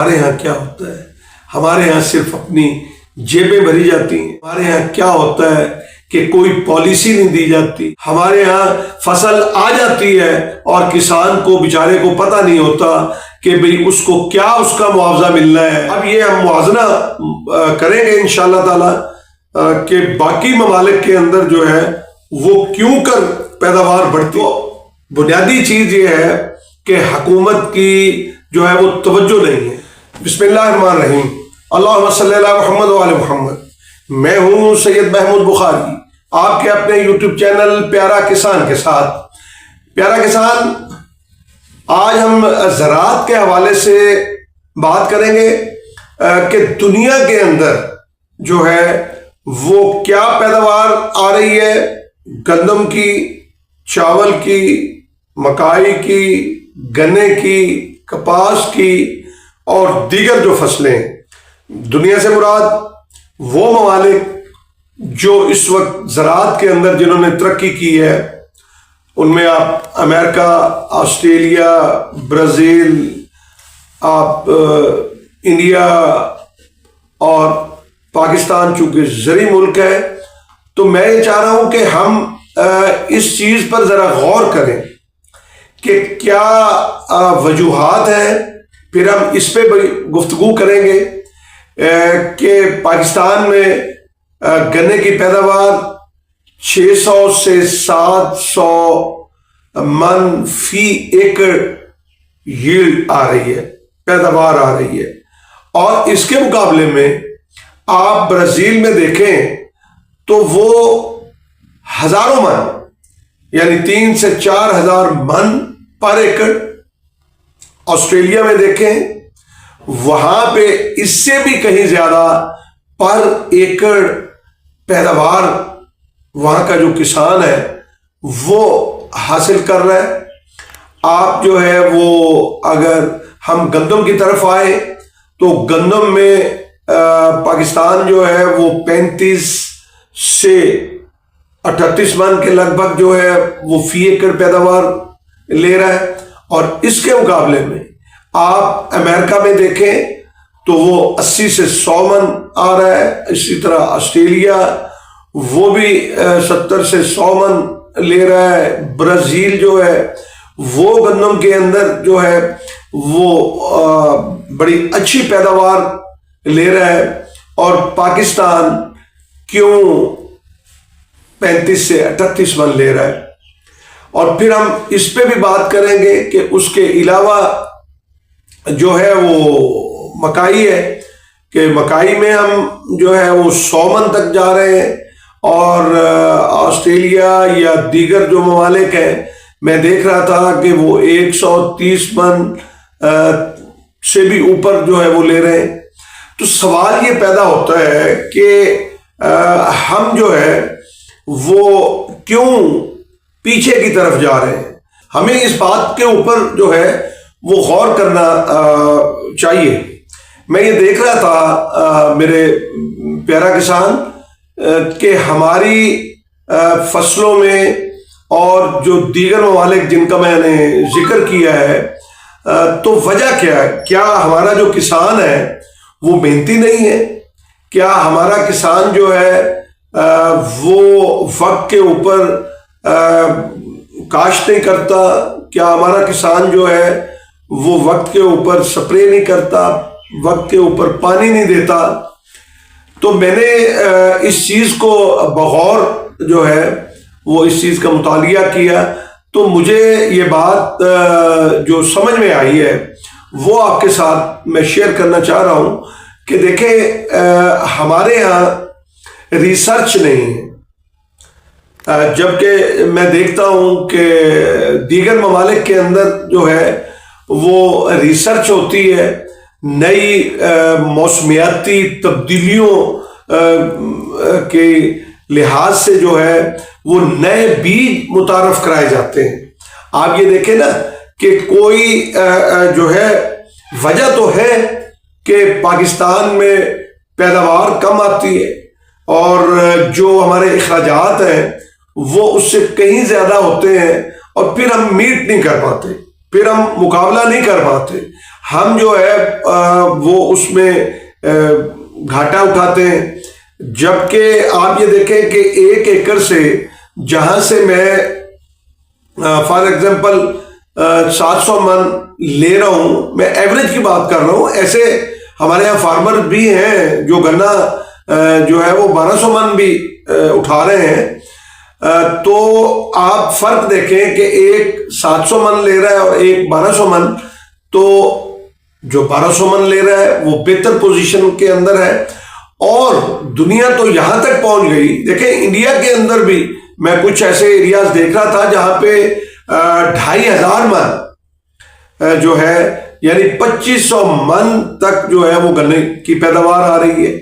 ہمارے ہاں کیا ہوتا ہے؟ ہمارے ہاں صرف اپنی جیبیں بھری جاتی ہیں. ہمارے ہاں کیا ہوتا ہے کہ کوئی پالیسی نہیں دی جاتی. ہمارے ہاں فصل آ جاتی ہے اور کسان کو بیچارے کو پتہ نہیں ہوتا کہ بھئی اس کو کیا اس کا معاوضہ ملنا ہے. اب یہ ہم موازنہ کریں گے انشاءاللہ تعالی کہ باقی ممالک کے اندر جو ہے وہ کیوں کر پیداوار بڑھتی. بنیادی چیز یہ ہے کہ حکومت کی جو ہے وہ توجہ نہیں ہے. بسم اللہ الرحمن الرحیم. اللہم صلی علی محمد وعلی محمد. میں ہوں سید محمود بخاری، آپ کے اپنے یوٹیوب چینل پیارا کسان کے ساتھ. پیارا کسان، آج ہم زراعت کے حوالے سے بات کریں گے کہ دنیا کے اندر جو ہے وہ کیا پیداوار آ رہی ہے، گندم کی، چاول کی، مکئی کی، گنے کی، کپاس کی اور دیگر جو فصلیں. دنیا سے مراد وہ ممالک جو اس وقت زراعت کے اندر جنہوں نے ترقی کی ہے، ان میں آپ امریکہ، آسٹریلیا، برازیل، آپ انڈیا اور پاکستان چونکہ زرعی ملک ہے. تو میں یہ چاہ رہا ہوں کہ ہم اس چیز پر ذرا غور کریں کہ کیا وجوہات ہیں، پھر ہم اس پہ گفتگو کریں گے کہ پاکستان میں گنے کی پیداوار 600 سے 700 من فی ایکڑ ییلڈ آ رہی ہے، پیداوار آ رہی ہے. اور اس کے مقابلے میں آپ برازیل میں دیکھیں تو وہ ہزاروں من، یعنی 3 سے 4 ہزار من پر ایکڑ. آسٹریلیا میں دیکھیں وہاں پہ اس سے بھی کہیں زیادہ پر ایکڑ پیداوار وہاں کا جو کسان ہے وہ حاصل کر رہا ہے. آپ جو ہے وہ اگر ہم گندم کی طرف آئے تو گندم میں پاکستان جو ہے وہ 35 سے 38 من کے لگ بھگ جو ہے وہ فی ایکڑ پیداوار لے رہا ہے. اور اس کے مقابلے میں آپ امریکہ میں دیکھیں تو وہ 80 سے 100 من آ رہا ہے. اسی طرح آسٹریلیا وہ بھی 70 سے 100 من لے رہا ہے. برازیل جو ہے وہ گندم کے اندر جو ہے وہ بڑی اچھی پیداوار لے رہا ہے. اور پاکستان کیوں 35 سے 38 من لے رہا ہے. اور پھر ہم اس پہ بھی بات کریں گے کہ اس کے علاوہ جو ہے وہ مکئی ہے کہ مکئی میں ہم جو ہے وہ 100 من تک جا رہے ہیں. اور آسٹریلیا یا دیگر جو ممالک ہیں میں دیکھ رہا تھا کہ وہ 130 من سے بھی اوپر جو ہے وہ لے رہے ہیں. تو سوال یہ پیدا ہوتا ہے کہ ہم جو ہے وہ کیوں پیچھے کی طرف جا رہے ہیں. ہمیں اس بات کے اوپر جو ہے وہ غور کرنا چاہیے. میں یہ دیکھ رہا تھا میرے پیارا کسان کہ ہماری فصلوں میں اور جو دیگر ممالک جن کا میں نے ذکر کیا ہے تو وجہ کیا ہے؟ کیا ہمارا جو کسان ہے وہ محنتی نہیں ہے؟ کیا ہمارا کسان جو ہے وہ وقت کے اوپر کاشت نہیں کرتا؟ کیا ہمارا کسان جو ہے وہ وقت کے اوپر سپرے نہیں کرتا، وقت کے اوپر پانی نہیں دیتا؟ تو میں نے اس چیز کو بغور جو ہے وہ اس چیز کا مطالعہ کیا تو مجھے یہ بات جو سمجھ میں آئی ہے وہ آپ کے ساتھ میں شیئر کرنا چاہ رہا ہوں کہ دیکھیں ہمارے ہاں ریسرچ نہیں ہے، جبکہ میں دیکھتا ہوں کہ دیگر ممالک کے اندر جو ہے وہ ریسرچ ہوتی ہے. نئی موسمیاتی تبدیلیوں کے لحاظ سے جو ہے وہ نئے بیج متعارف کرائے جاتے ہیں. آپ یہ دیکھیں نا کہ کوئی جو ہے وجہ تو ہے کہ پاکستان میں پیداوار کم آتی ہے اور جو ہمارے اخراجات ہیں وہ اس سے کہیں زیادہ ہوتے ہیں اور پھر ہم میٹ نہیں کر پاتے، پھر ہم مقابلہ نہیں کر پاتے. ہم جو ہے وہ اس میں گھاٹا اٹھاتے ہیں، جبکہ آپ یہ دیکھیں کہ 1 ایکڑ سے جہاں سے میں فار ایگزامپل 700 من لے رہا ہوں، میں ایوریج کی بات کر رہا ہوں، ایسے ہمارے یہاں فارمر بھی ہیں جو گنا جو ہے وہ 1200 من بھی اٹھا رہے ہیں. تو آپ فرق دیکھیں کہ ایک 700 من لے رہا ہے اور ایک 1200 من. تو جو 1200 من لے رہا ہے وہ بہتر پوزیشن کے اندر ہے، اور دنیا تو یہاں تک پہنچ گئی. دیکھیں انڈیا کے اندر بھی میں کچھ ایسے ایریاز دیکھ رہا تھا جہاں پہ 2500 من جو ہے یعنی 2500 من تک جو ہے وہ گنے کی پیداوار آ رہی ہے.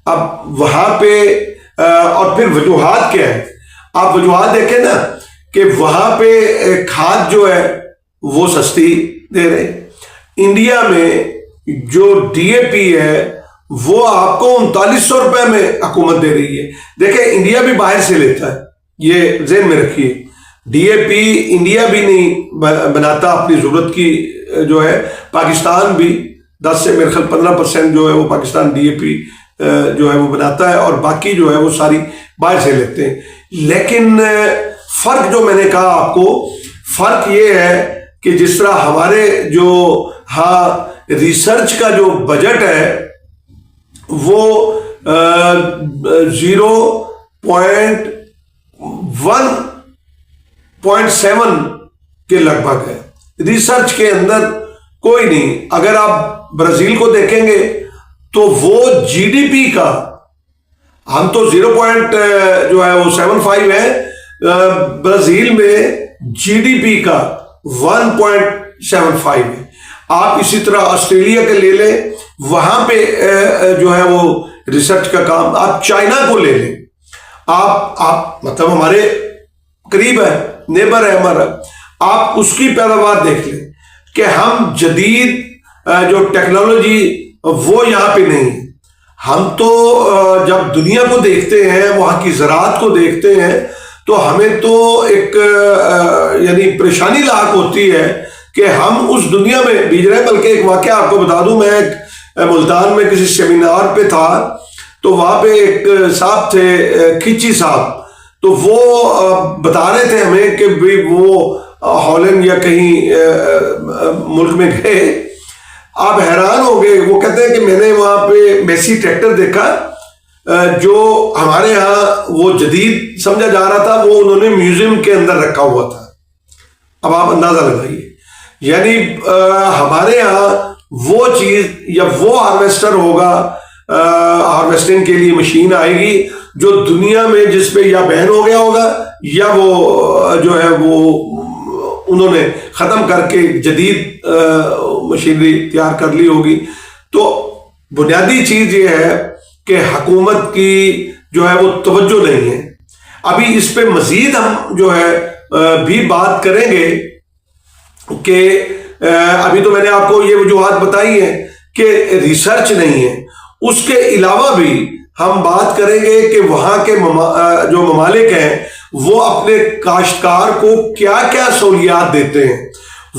اب وہاں پہ اور پھر وجوہات کیا ہے؟ آپ وجوہات دیکھیں نا کہ وہاں پہ کھاد جو ہے وہ سستی دے رہے. انڈیا میں جو ڈی اے پی ہے وہ آپ کو 3900 روپے میں حکومت دے رہی ہے. دیکھیں انڈیا بھی باہر سے لیتا ہے، یہ ذہن میں رکھیے. ڈی اے پی انڈیا بھی نہیں بناتا اپنی ضرورت کی، جو ہے پاکستان بھی 10 سے میرے خیال 15% جو ہے وہ پاکستان ڈی اے پی جو ہے وہ بناتا ہے، اور باقی جو ہے وہ ساری باہر سے لیتے ہیں. لیکن فرق جو میں نے کہا آپ کو، فرق یہ ہے کہ جس طرح ہمارے جو ریسرچ کا جو بجٹ ہے وہ 0.1.7 کے لگ بھگ ہے. ریسرچ کے اندر کوئی نہیں. اگر آپ برازیل کو دیکھیں گے تو وہ جی ڈی پی کا، ہم تو 0.75 ہے، برازیل میں جی ڈی پی کا 1.75 ہے. آپ اسی طرح آسٹریلیا کے لے لیں، وہاں پہ جو ہے وہ ریسرچ کا کام. آپ چائنا کو لے لیں، آپ مطلب ہمارے قریب ہے، نیبر ہے ہمارا، آپ اس کی پیداوار دیکھ لیں کہ ہم جدید جو ٹیکنالوجی وہ یہاں پہ نہیں ہے. ہم تو جب دنیا کو دیکھتے ہیں، وہاں کی زراعت کو دیکھتے ہیں، تو ہمیں تو ایک یعنی پریشانی لاحق ہوتی ہے کہ ہم اس دنیا میں بیج رہے ہیں. بلکہ ایک واقعہ آپ کو بتا دوں، میں ملتان میں کسی سیمینار پہ تھا، تو وہاں پہ ایک صاحب تھے کھچی صاحب، تو وہ بتا رہے تھے ہمیں کہ بھی وہ ہالینڈ یا کہیں ملک میں گئے. آپ حیران ہو گئے. وہ کہتے ہیں کہ میں نے وہاں پہ میسی ٹریکٹر دیکھا جو ہمارے ہاں وہ جدید سمجھا جا رہا تھا، وہ انہوں نے میوزیم کے اندر رکھا ہوا تھا. اب آپ اندازہ لگائیے، یعنی ہمارے ہاں وہ چیز یا وہ ہارویسٹر ہوگا، ہارویسٹنگ کے لیے مشین آئے گی جو دنیا میں جس پہ یا بین ہو گیا ہوگا یا وہ جو ہے وہ انہوں نے ختم کر کے جدید مشینری تیار کر لی ہوگی. تو بنیادی چیز یہ ہے کہ حکومت کی جو ہے وہ توجہ نہیں ہے. ابھی اس پہ مزید ہم جو ہے بھی بات کریں گے کہ ابھی تو میں نے آپ کو یہ وجوہات بتائی ہیں کہ ریسرچ نہیں ہے. اس کے علاوہ بھی ہم بات کریں گے کہ وہاں کے جو ممالک ہیں وہ اپنے کاشتکار کو کیا کیا سہولیات دیتے ہیں،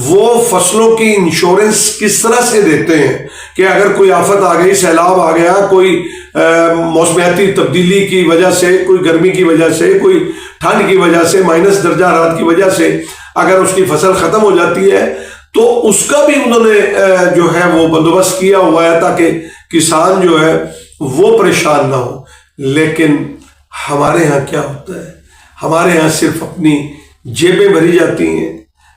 وہ فصلوں کی انشورنس کس طرح سے دیتے ہیں کہ اگر کوئی آفت آ گئی، سیلاب آ گیا، کوئی موسمیاتی تبدیلی کی وجہ سے، کوئی گرمی کی وجہ سے، کوئی ٹھنڈ کی وجہ سے، مائنس درجہ حرارت کی وجہ سے اگر اس کی فصل ختم ہو جاتی ہے تو اس کا بھی انہوں نے جو ہے وہ بندوبست کیا ہوا ہے تاکہ کسان جو ہے وہ پریشان نہ ہو. لیکن ہمارے ہاں کیا ہوتا ہے؟ ہمارے ہاں صرف اپنی جیبیں بھری جاتی ہیں.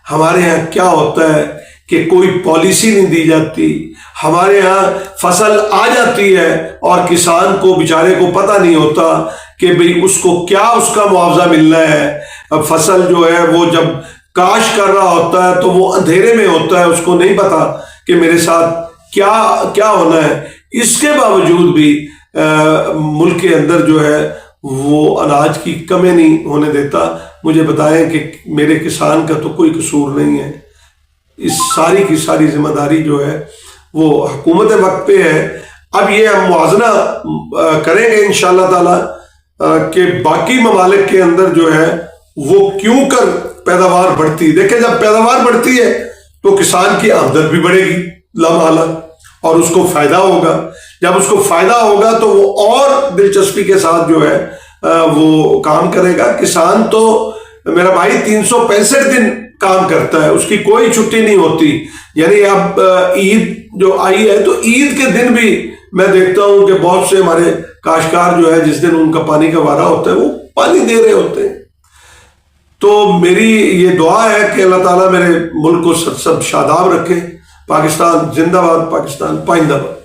ہمارے ہاں کیا ہوتا ہے کہ کوئی پالیسی نہیں دی جاتی. ہمارے ہاں فصل آ جاتی ہے اور کسان کو بیچارے کو پتہ نہیں ہوتا کہ بھئی اس کو کیا اس کا معاوضہ ملنا ہے. اب فصل جو ہے وہ جب کاشت کر رہا ہوتا ہے تو وہ اندھیرے میں ہوتا ہے، اس کو نہیں پتا کہ میرے ساتھ کیا ہونا ہے. اس کے باوجود بھی ملک کے اندر جو ہے وہ اناج کی کمی نہیں ہونے دیتا. مجھے بتائیں کہ میرے کسان کا تو کوئی قصور نہیں ہے. اس ساری کی ساری ذمہ داری جو ہے وہ حکومت وقت پہ ہے. اب یہ ہم موازنہ کریں گے انشاءاللہ تعالی کہ باقی ممالک کے اندر جو ہے وہ کیوں کر پیداوار بڑھتی. دیکھیں جب پیداوار بڑھتی ہے تو کسان کی آمدن بھی بڑھے گی. لامحالہ، اور اس کو فائدہ ہوگا۔ جب اس کو فائدہ ہوگا تو وہ اور دلچسپی کے ساتھ جو ہے وہ کام کرے گا۔ کسان تو میرا بھائی 365 دن کام کرتا ہے، اس کی کوئی چھٹی نہیں ہوتی۔ یعنی اب عید جو آئی ہے تو عید کے دن بھی میں دیکھتا ہوں کہ بہت سے ہمارے کاشتکار جو ہے جس دن ان کا پانی کا وعدہ ہوتا ہے وہ پانی دے رہے ہوتے ہیں۔ تو میری یہ دعا ہے کہ اللہ تعالیٰ میرے ملک کو سب شاداب رکھے۔ پاکستان زندہ باد، پاکستان پائندہ باد۔